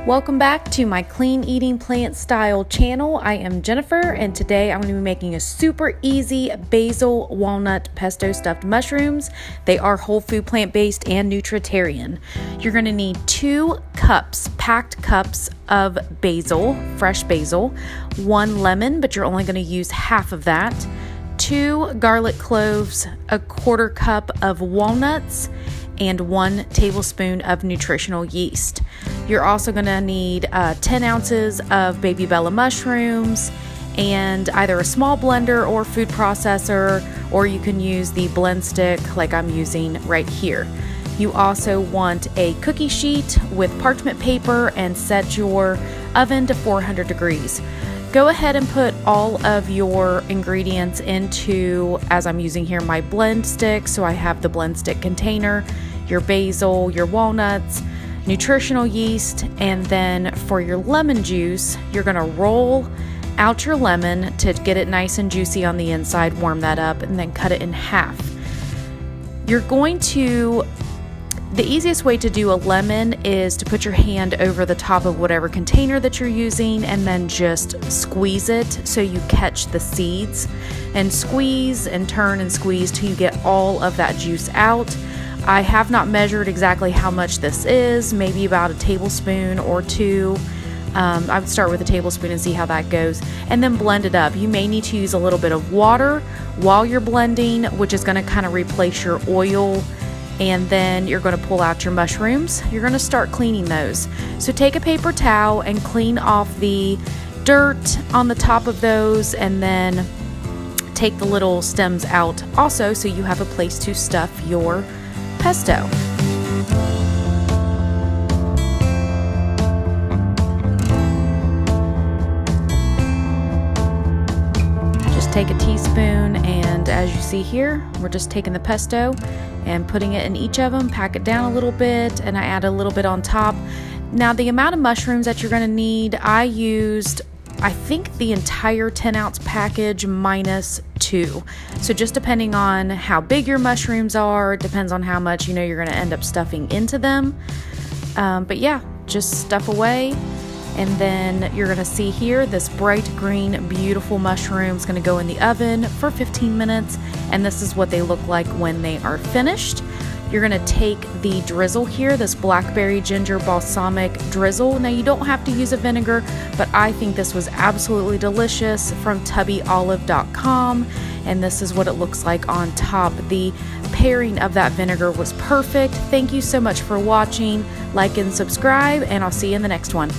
Welcome back to my Clean Eating Plant Style channel. I am Jennifer, and today I'm going to be making a super easy basil walnut pesto stuffed mushrooms. They are whole food plant-based and nutritarian. You're going to need 2 cups, packed cups of basil, fresh basil, 1 lemon, but you're only going to use half of that, 2 garlic cloves, a 1/4 cup of walnuts, and 1 tablespoon of nutritional yeast. You're also going to need 10 ounces of baby bella mushrooms and either a small blender or food processor, or you can use the blend stick like I'm using right here. You also want a cookie sheet with parchment paper and set your oven to 400 degrees. Go ahead and put all of your ingredients into, as I'm using here, my blend stick. So I have the blend stick container, your basil, your walnuts, nutritional yeast, and then for your lemon juice, you're going to roll out your lemon to get it nice and juicy on the inside, warm that up, and then cut it in half. The easiest way to do a lemon is to put your hand over the top of whatever container that you're using and then just squeeze it so you catch the seeds, and squeeze and turn and squeeze till you get all of that juice out. I have not measured exactly how much this is, maybe about a tablespoon or 2. I would start with a tablespoon and see how that goes, and then blend it up. You may need to use a little bit of water while you're blending, which is going to kind of replace your oil, and then you're going to pull out your mushrooms. You're going to start cleaning those. So take a paper towel and clean off the dirt on the top of those, and then take the little stems out also so you have a place to stuff your pesto. Just take a teaspoon, and as you see here, we're just taking the pesto and putting it in each of them, pack it down a little bit, and I add a little bit on top. Now the amount of mushrooms that you're going to need, I used, I think, the entire 10-ounce package minus 2. So just depending on how big your mushrooms are, it depends on how much you're going to end up stuffing into them. But yeah, just stuff away. And then you're going to see here, this bright green, beautiful mushroom is going to go in the oven for 15 minutes. And this is what they look like when they are finished. You're going to take the drizzle here, this blackberry ginger balsamic drizzle. Now you don't have to use a vinegar, but I think this was absolutely delicious, from tubbyolive.com, and this is what it looks like on top. The pairing of that vinegar was perfect. Thank you so much for watching. Like and subscribe, and I'll see you in the next one.